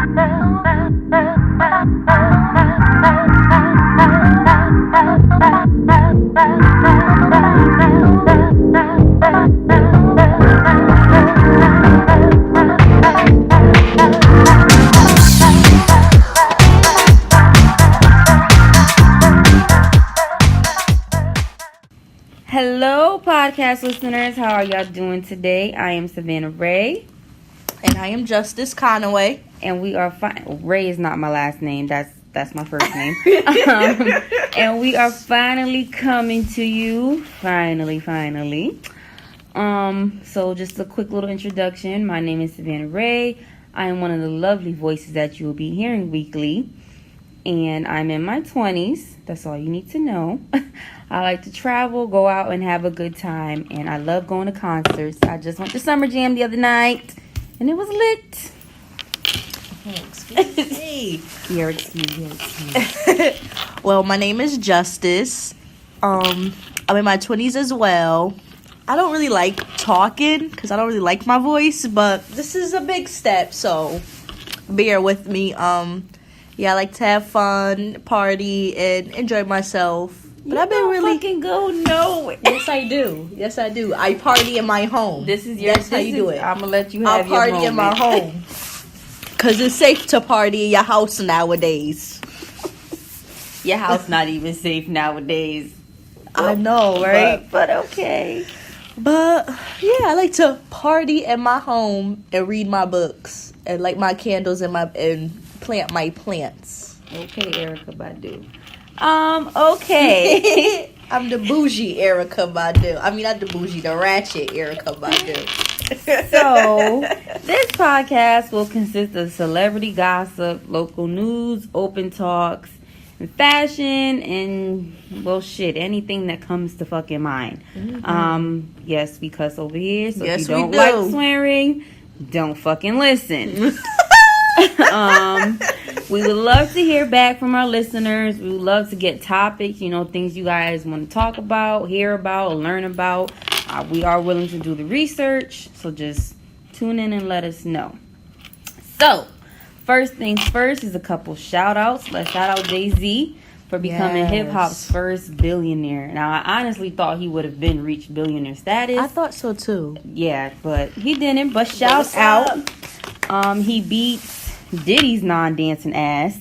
Hello, podcast listeners. How are y'all doing today? I am Savannah-Raye. And I am Justice Conaway. And we are Ray is not my last name. That's my first name. And we are finally coming to you. Finally. So just a quick little introduction. My name is Savannah-Raye. I am one of the lovely voices that you will be hearing weekly. And I'm in my 20s. That's all you need to know. I like to travel, go out, and have a good time. And I love going to concerts. I just went to Summer Jam the other night, and it was lit. Excuse me. Excuse me. Well, my name is Justice. I'm in my 20s as well. I don't really like talking because I don't really like my voice, but this is a big step, so bear with me. Yeah, I like to have fun, party, and enjoy myself. But I've been really fucking go nowhere. Yes, I do. I party in my home. That's how you do it. I'm gonna let you have your I'll party in my home. Cause it's safe to party in your house nowadays. Your house not even safe nowadays. I know, right? But okay. But yeah, I like to party in my home and read my books and light my candles and plant my plants. Okay, Erykah Badu. Okay. I'm the bougie Erykah Badu. I mean, not the bougie, the ratchet Erykah Badu. So, this podcast will consist of celebrity gossip, local news, open talks, and fashion, and, well, shit, anything that comes to fucking mind. Mm-hmm. Yes, we cuss over here, so yes, if you don't like swearing, don't fucking listen. We would love to hear back from our listeners. We would love to get topics, things you guys want to talk about, hear about, or learn about. We are willing to do the research, so just tune in and let us know. So, first things first is a couple shout outs. Let's shout out Jay-Z for becoming hip hop's first billionaire. Now, I honestly thought he would have reached billionaire status. I thought so too. Yeah, but he didn't. But shout out. He beats Diddy's non-dancing ass.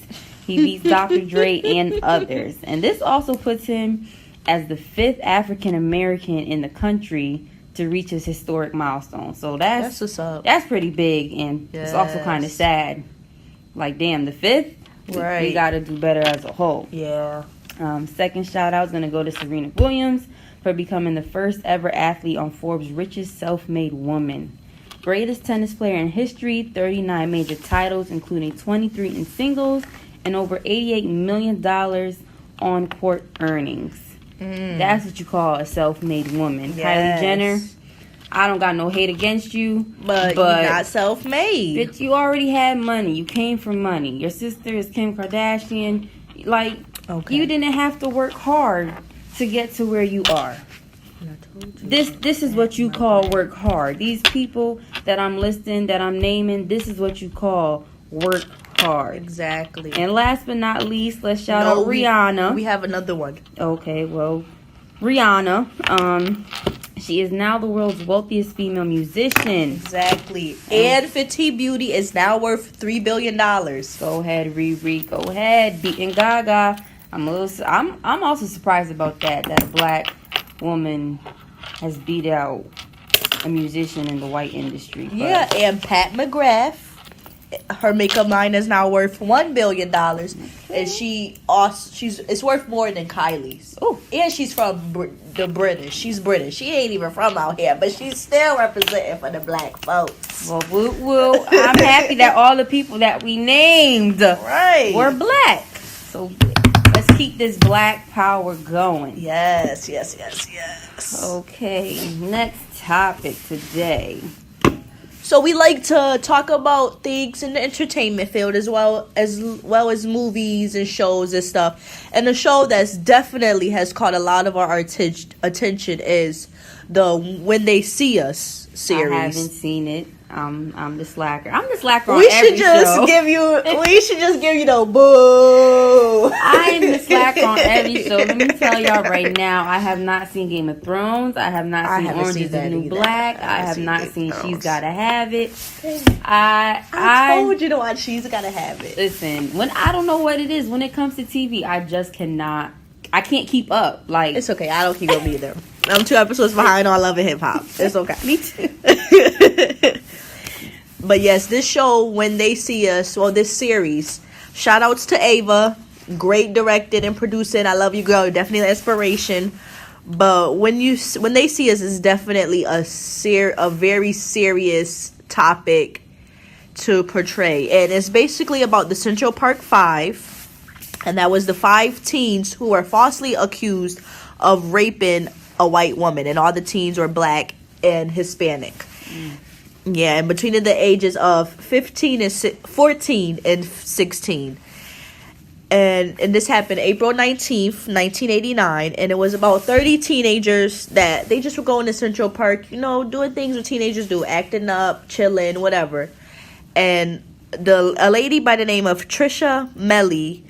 He beats Dr. Dre and others. And this also puts him as the 5th African American in the country to reach his historic milestone. So that's what's up. That's pretty big, and it's also kind of sad. Like, damn, the 5th? Right. We got to do better as a whole. Yeah. Second shout out is going to go to Serena Williams for becoming the first ever athlete on Forbes' richest self-made woman. Greatest tennis player in history, 39 major titles, including 23 in singles, and over $88 million on court earnings. That's what you call a self-made woman. Yes. Kylie Jenner, I don't got no hate against you, but you're not self-made. Bitch, you already had money. You came from money. Your sister is Kim Kardashian. Like, you didn't have to work hard to get to where you are. This is what you call work hard. These people that I'm listing, that I'm naming, this is what you call work hard. Exactly. And last but not least, let's shout out Rihanna. We have another one. Okay, well, Rihanna. She is now the world's wealthiest female musician. Exactly. And Fenty Beauty is now worth $3 billion. Go ahead, Riri. Go ahead. Beating Gaga. I'm also surprised about that a black woman has beat out a musician in the white industry. But yeah, and Pat McGrath, her makeup line is now worth $1 billion, and it's worth more than Kylie's. Oh, and she's from the British. She's British. She ain't even from out here, but she's still representing for the black folks. Well, I'm happy that all the people that we named were black. So let's keep this black power going. Yes. Okay, next topic today. So we like to talk about things in the entertainment field as well as movies and shows and stuff. And the show that's definitely has caught a lot of our attention is the When They See Us series. I haven't seen it. I'm the slacker. I'm the slacker on We every should just show. we should just give you the boo. I am the slacker on every show. Let me tell y'all right now, I have not seen Game of Thrones. I have not seen haven't Orange seen is the that New either. Black. I have seen not Game of seen Thrones. She's Gotta Have It. I told you to watch She's Gotta Have It. Listen, when I don't know what it is when it comes to TV, I just cannot. I can't keep up. Like, It's okay. I don't keep up either. I'm 2 episodes behind on Love and Hip Hop. It's okay. me too. But yes, this show, When They See Us, well, this series, shout outs to Ava, great directed and producing. I love you, girl. You're definitely an inspiration. But when They See Us is definitely a very serious topic to portray, and it's basically about the Central Park Five, and that was the 5 teens who were falsely accused of raping a white woman, and all the teens were black and Hispanic. Yeah, and between the ages of 14 and 16. And this happened April 19th, 1989. And it was about 30 teenagers that they just were going to Central Park, doing things what teenagers do, acting up, chilling, whatever. And a lady by the name of Trisha Melly,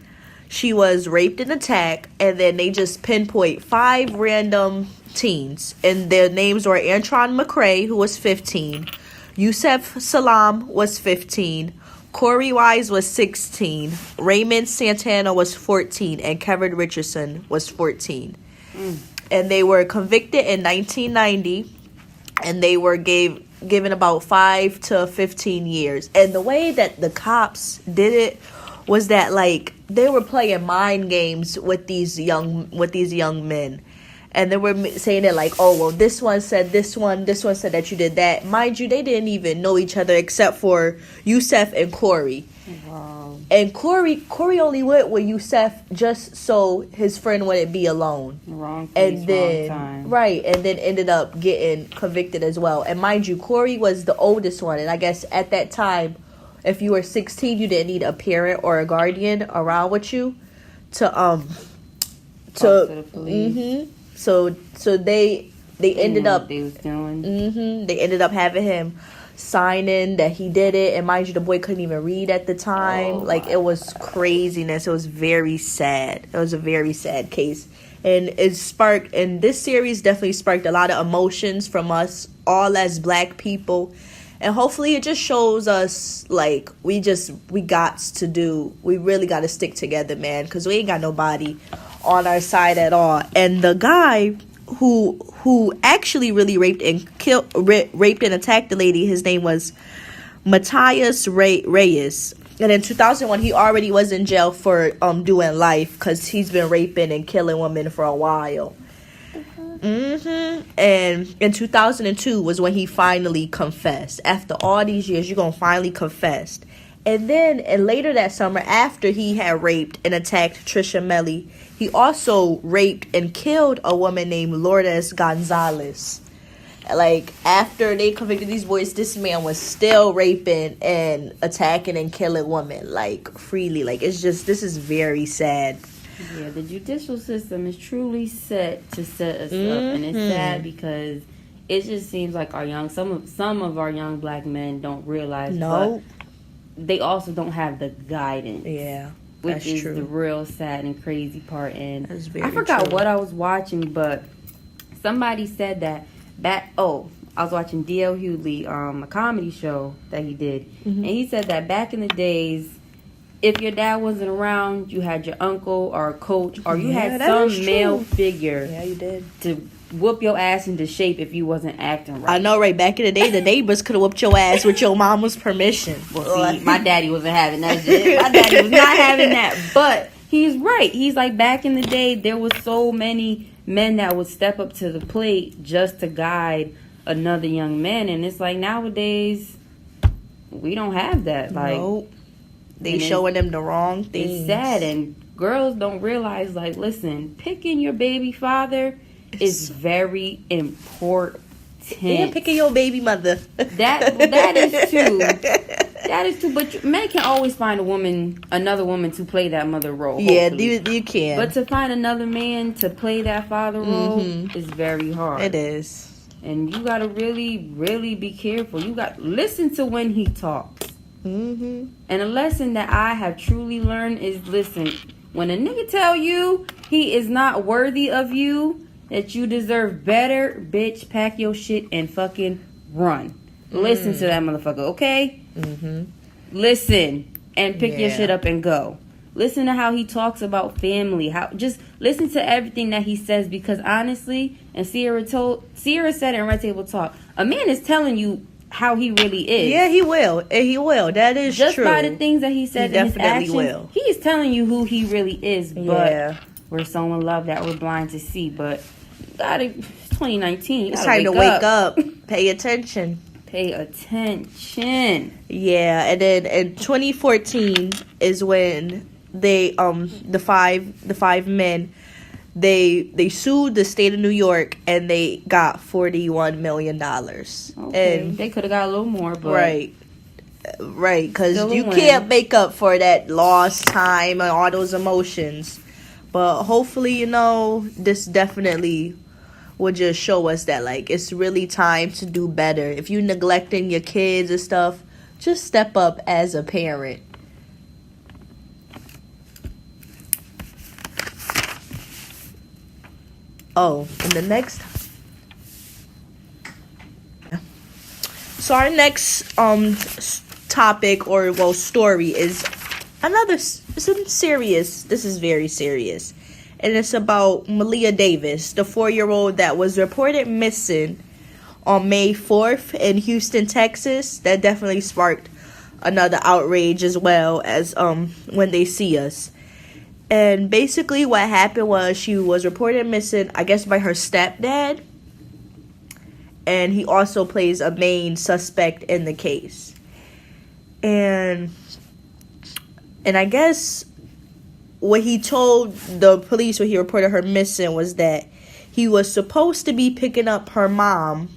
she was raped and attacked. And then they just pinpoint 5 random teens. And their names were Antron McCrae, who was 15. Yusef Salam was 15. Corey Wise was 16. Raymond Santana was 14. And Kevin Richardson was 14. And they were convicted in 1990. And they were given about 5 to 15 years. And the way that the cops did it was that, like, they were playing mind games with these young men. And they were saying it like, oh, well, this one said this one said that you did that. Mind you, they didn't even know each other except for Yusef and Corey. Wow. And Corey only went with Yusef just so his friend wouldn't be alone. Wrong place, And then, wrong time. right, and then ended up getting convicted as well. And mind you, Corey was the oldest one. And I guess at that time, if you were 16, you didn't need a parent or a guardian around with you to Talk to the police. So they ended What up they was doing. they ended up having him signing that he did it, and mind you, the boy couldn't even read at the time. It was craziness. It was very sad. It was a very sad case, and this series definitely sparked a lot of emotions from us all as black people. And hopefully it just shows us, like, we really got to stick together, man, because we ain't got nobody on our side at all. And the guy who actually really raped and attacked the lady, his name was Matthias Reyes. And in 2001, he already was in jail for doing life because he's been raping and killing women for a while. And in 2002 was when he finally confessed. After all these years, you're gonna finally confess. And later that summer, after he had raped and attacked Trisha Melly, he also raped and killed a woman named Lourdes Gonzalez. Like, after they convicted these boys, this man was still raping and attacking and killing women, like, freely. Like, this is very sad. Yeah, the judicial system is truly set to set us up, and it's sad because it just seems like some of our young black men don't realize. No, but they also don't have the guidance. Yeah, which is true. The real sad and crazy part. And That's very I forgot true. what I was watching, but somebody said that I was watching D.L. Hughley, a comedy show that he did, and he said that back in the days, if your dad wasn't around, you had your uncle or a coach, or you had some male figure. Yeah, you did. To whoop your ass into shape if you wasn't acting right. I know, right? Back in the day, the neighbors could have whooped your ass with your mama's permission. Well, see, my daddy wasn't having that shit. My daddy was not having that. But he's right. He's like, back in the day, there was so many men that would step up to the plate just to guide another young man. And it's like, nowadays, we don't have that. Like, nope. They showing them the wrong things. It's sad, and girls don't realize, like, listen, picking your baby father is very important. Yeah, picking your baby mother. That is true. That is true. But men can always find another woman to play that mother role. Yeah, hopefully. you can. But to find another man to play that father role is very hard. It is. And you gotta really, really be careful. You got listen to when he talks. Mm-hmm. And a lesson that I have truly learned is, listen, when a nigga tell you he is not worthy of you, that you deserve better, bitch, pack your shit and fucking run. Listen to that motherfucker, okay? Mm-hmm. Listen and pick your shit up and go. Listen to how he talks about family. Just listen to everything that he says, because honestly, and Sierra said it in Red Table Talk, a man is telling you how he really is. Yeah, he will. He will. That is just true. Just by the things that he said in his actions, he's telling you who he really is. But we're so in love that we're blind to see. But it's 2019. It's time to wake up. Pay attention. Pay attention. Yeah, and then in 2014 is when they the five men they sued the state of New York and they got $41 million. Okay, and they could have got a little more, but right, because you can't make up for that lost time and all those emotions. But hopefully, this definitely will just show us that, like, it's really time to do better. If you're neglecting your kids and stuff, just step up as a parent. Oh, and the next... So our next topic or story is serious. This is very serious. And it's about Malia Davis, the 4-year-old that was reported missing on May 4th in Houston, Texas. That definitely sparked another outrage as well as when they see us. And basically what happened was she was reported missing, I guess, by her stepdad. And he also plays a main suspect in the case. And I guess what he told the police when he reported her missing was that he was supposed to be picking up her mom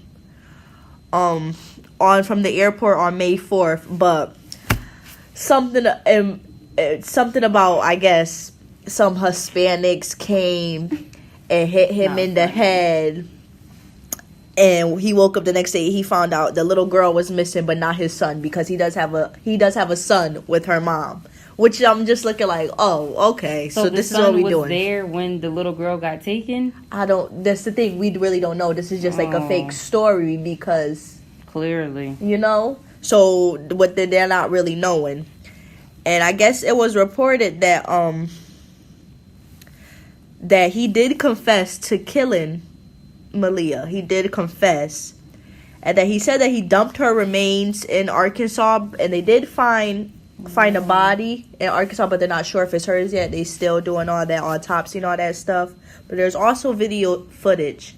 from the airport on May 4th, but something about, I guess, some Hispanics came and hit him in the head, and he woke up the next day. He found out the little girl was missing, but not his son, because he does have a son with her mom. Which I'm just looking like, oh, okay. So this is what we doing. Was there when the little girl got taken? That's the thing. We really don't know. This is just like a fake story because... Clearly. So what they're not really knowing. And I guess it was reported that that he did confess to killing Malia. He did confess. And that he said that he dumped her remains in Arkansas. And they did find a body in Arkansas, but they're not sure if it's hers yet. They still doing all that autopsy and all that stuff. But there's also video footage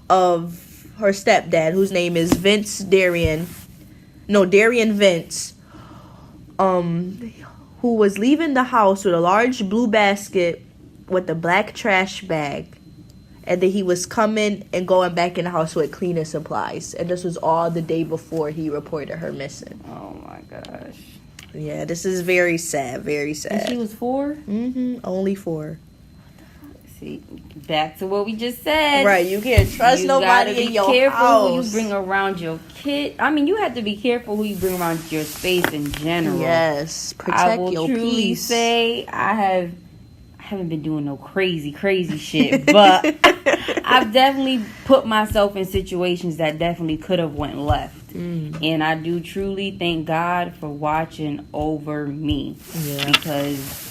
of her stepdad, whose name is Darian Vince, who was leaving the house with a large blue basket with a black trash bag. And then he was coming and going back in the house with cleaning supplies. And this was all the day before he reported her missing. Oh my gosh. Yeah, this is very sad, very sad. And she was 4? Mm-hmm, only 4. See, back to what we just said. Right, you can't trust nobody in your house. You gotta be careful who you bring around your kid. I mean, you have to be careful who you bring around your space in general. Yes, protect your peace. I will truly say I haven't been doing no crazy shit, but I've definitely put myself in situations that definitely could have went left. And I do truly thank God for watching over me. Yeah. Because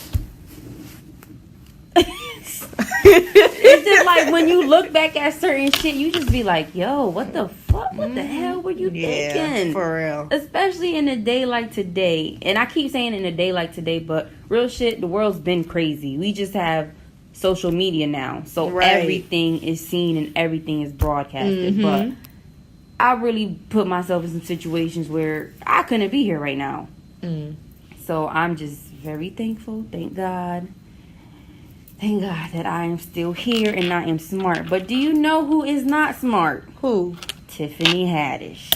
it's just like when you look back at certain shit, you just be like, yo, what the fuck? What the hell were you thinking? For real. Especially in a day like today. And I keep saying in a day like today, but real shit, the world's been crazy. We just have social media now. So everything is seen and everything is broadcasted. But I really put myself in some situations where I couldn't be here right now. So I'm just very thankful. Thank God. Thank God that I am still here and I am smart. But do you know who is not smart? Who? Tiffany Haddish.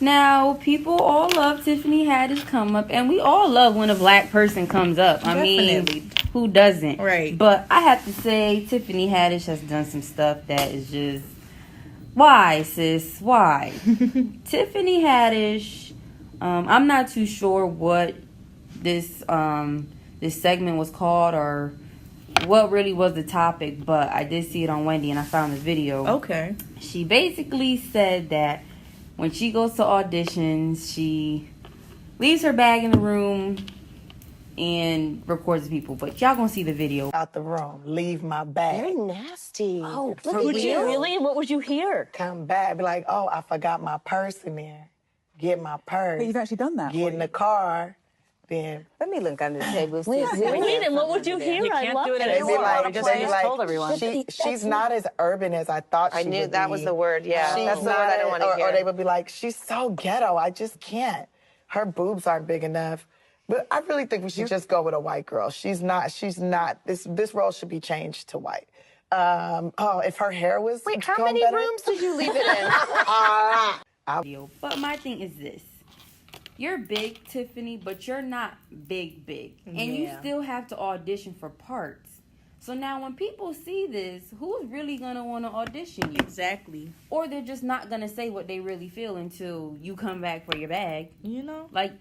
Now, people all love Tiffany Haddish come up. And we all love when a black person comes up. I mean, Who doesn't? Right. But I have to say, Tiffany Haddish has done some stuff that is just... Why, sis? Why? Tiffany Haddish, I'm not too sure what this segment was called or what really was the topic, but I did see it on Wendy and I found the video. Okay. She basically said that when she goes to auditions, she leaves her bag in the room and records people. But y'all gonna see the video. Out the room, leave my bag. Very nasty. Oh, look for at real? you. Really? What would you hear? Come back, be like, oh, I forgot my purse in there. Get my purse. But you've actually done that. Get in the car, then Let me look under the table. Wait, and what would you hear? I love do it that. they be like, just they be like, told everyone. she's not as urban as I thought she I would knew that be. was the word. Yeah, She's that's the word not I don't want to as- hear. Or they would be like, she's so ghetto, I just can't. Her boobs aren't big enough. But I really think we should just go with a white girl. She's not, this role should be changed to white. If her hair was Wait, how combed many better- rooms did you leave it in? Video. But my thing is this. You're big, Tiffany, but you're not big. And you Yeah. still have to audition for parts. So now when people see this, who's really going to want to audition you? Exactly. Or they're just not going to say what they really feel until you come back for your bag. You know? Like,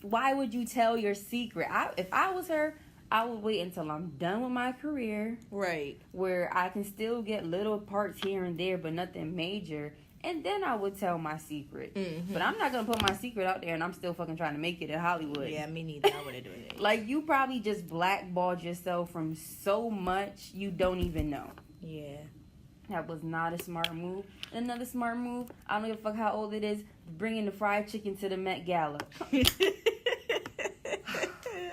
why would you tell your secret? If I was her, I would wait until I'm done with my career, Right. where I can still get little parts here and there, but nothing major. And then I would tell my secret. Mm-hmm. But I'm not going to put my secret out there and I'm still fucking trying to make it in Hollywood. Yeah, me neither. I wouldn't do it. Like, you probably just blackballed yourself from so much you don't even know. Yeah. That was not a smart move. Another smart move, I don't give a fuck how old it is, bringing the fried chicken to the Met Gala.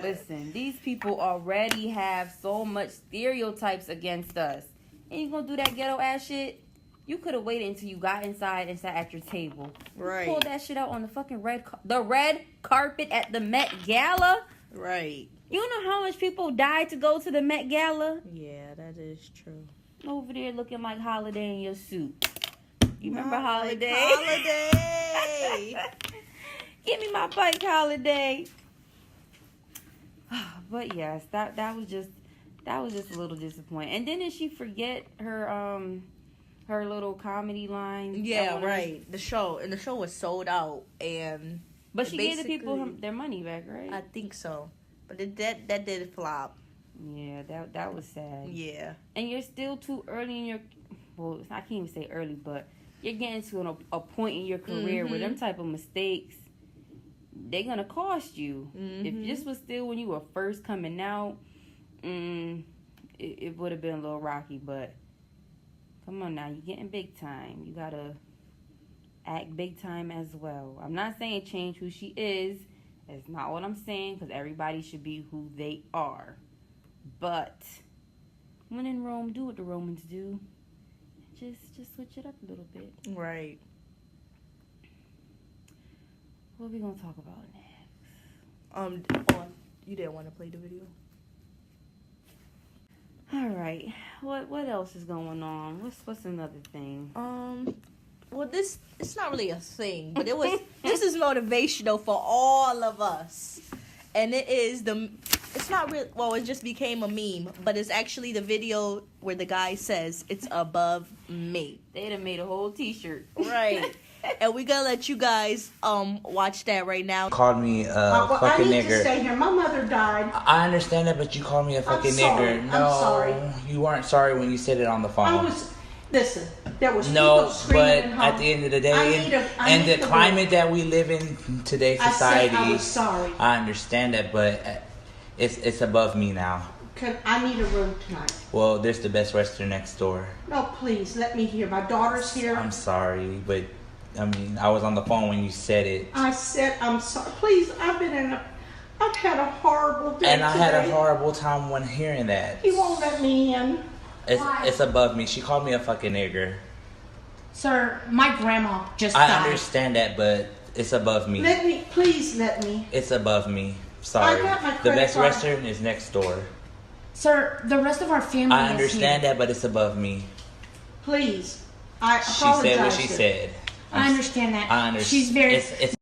Listen, these people already have so much stereotypes against us. And you gonna do that ghetto ass shit? You could have waited until you got inside and sat at your table. Right. Pull that shit out on the fucking red carpet at the Met Gala. Right. You know how much people died to go to the Met Gala? Yeah, that is true. Over there looking like Holiday in your suit. You remember Holiday? Holiday. Give me my bike, Holiday. But yes, that was just a little disappointing. And then did she forget her little comedy line? Yeah, right. The show was sold out, and But she gave the people basically- their money back, right? I think so. But that did flop. Yeah, that was sad. Yeah. And you're still too early in your... Well, I can't even say early, but you're getting to a point in your career where them type of mistakes, they're going to cost you. If this was still when you were first coming out, it would have been a little rocky, but come on now, you're getting big time. You got to act big time as well. I'm not saying change who she is. That's not what I'm saying, because everybody should be who they are. But when in Rome, do what the Romans do. Just switch it up a little bit. Right. What are we gonna talk about next? You didn't want to play the video? All right. What else is going on? What's another thing? Well, it's not really a thing, but this is motivational for all of us. And it's not real, well, it just became a meme, but it's actually the video where the guy says, it's above me. They done made a whole t-shirt. Right. And we're gonna let you guys watch that right now. Called me a I fucking need to nigger. stay here. My mother died. I understand that, but you called me a fucking sorry. nigger. I'm No, sorry. you weren't sorry when you said it on the phone. Listen, there was No, people screaming but at home. at the end of the day, I and need the to climate that we live in today's I said society, I was sorry. I understand that, but it's above me now. I need a room tonight. Well, there's the Best Western next door. No, please, let me hear. My daughter's here. I'm sorry, but I mean, I was on the phone when you said it. I said I'm sorry. Please, I've had a horrible day And I had a today. horrible time when hearing that. He won't let me in. It's above me. She called me a fucking nigger. Sir, my grandma just I died. understand that, but it's above me. Please let me. It's above me. Sorry. I got my The credit Best card. Western is next door. Sir, the rest of our family I is understand here. that, but it's above me. Please. I She apologize. said what she said. I understand that. I understand. She's very... It's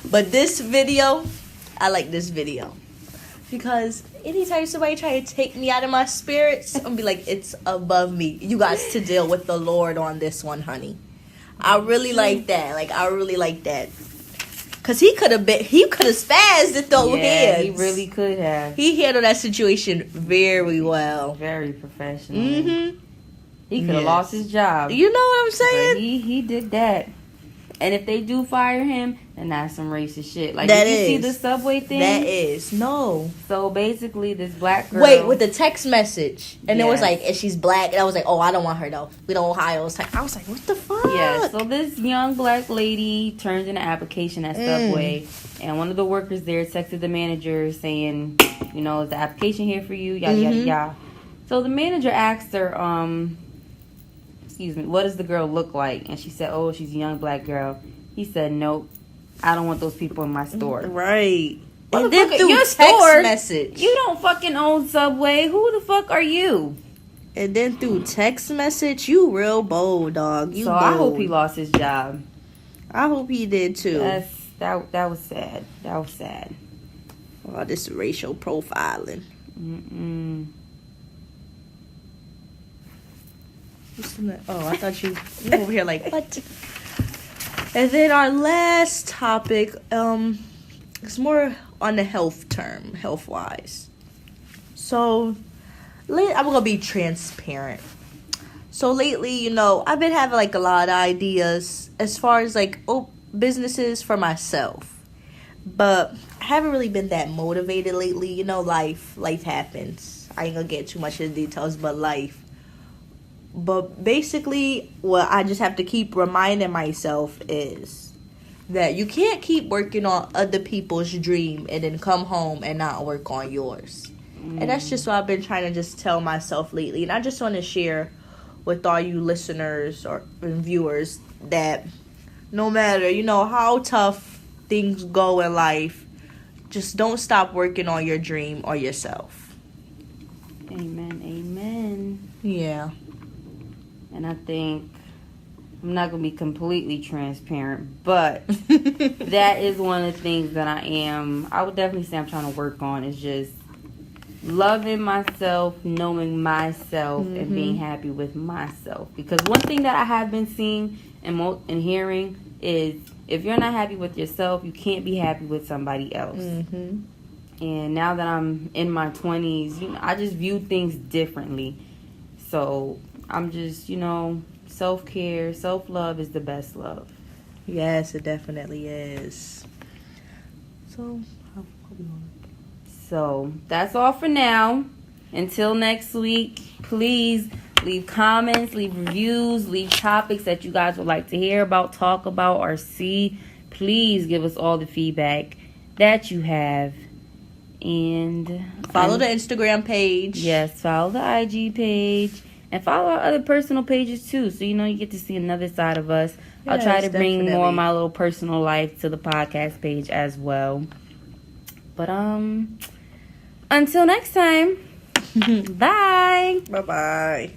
But this video, I like this video. Because anytime somebody try to take me out of my spirits, I'm gonna be like, it's above me. You guys to deal with the Lord on this one, honey. I really like that. I really like that. Cause he could have spazzed and thrown hands. He really could have. He handled that situation very well. Very professional. Mm-hmm. He could have lost his job. You know what I'm saying? But he did that. And if they do fire him, then that's some racist shit. Like, that did you is. see the subway thing? That is. No. So basically, this black girl. Wait, with the text message. And it was Yes. like, and she's black. And I was like, oh, I don't want her though. We don't Ohio. I was like, what the fuck? Yeah, so this young black lady turned in an application at Subway. And one of the workers there texted the manager saying, you know, is the application here for you? Yada, yada, yada. So the manager asked her, excuse me, what does the girl look like? And she said, oh, she's a young black girl. He said, nope, I don't want those people in my store. Right. And then through your text store, message. You don't fucking own Subway. Who the fuck are you? And then through text message, you real bold, dog. You so bold. I hope he lost his job. I hope he did too. That was sad. That was sad. Oh, this racial profiling. Oh, I thought you were over here like, what? And then our last topic, it's more on the health-wise. So, I'm going to be transparent. So, lately, you know, I've been having, a lot of ideas as far as, businesses for myself. But I haven't really been that motivated lately. You know, life happens. I ain't going to get too much into details, but life. But basically, what I just have to keep reminding myself is that you can't keep working on other people's dream and then come home and not work on yours. And that's just what I've been trying to just tell myself lately. And I just want to share with all you listeners or viewers that no matter, you know, how tough things go in life, just don't stop working on your dream or yourself. Amen. Yeah. And I think I'm not going to be completely transparent, but that is one of the things that I would definitely say I'm trying to work on is just loving myself, knowing myself, and being happy with myself. Because one thing that I have been seeing and hearing is if you're not happy with yourself, you can't be happy with somebody else. And now that I'm in my 20s, you know, I just view things differently. So I'm just, you know, self-care, self-love is the best love. Yes, it definitely is. So that's all for now. Until next week, please leave comments, leave reviews, leave topics that you guys would like to hear about, talk about, or see. Please give us all the feedback that you have. And follow the Instagram page. Yes, follow the IG page. And follow our other personal pages too. So, you know, you get to see another side of us. I'll try to bring more of my little personal life to the podcast page as well. But, until next time. Bye. Bye-bye.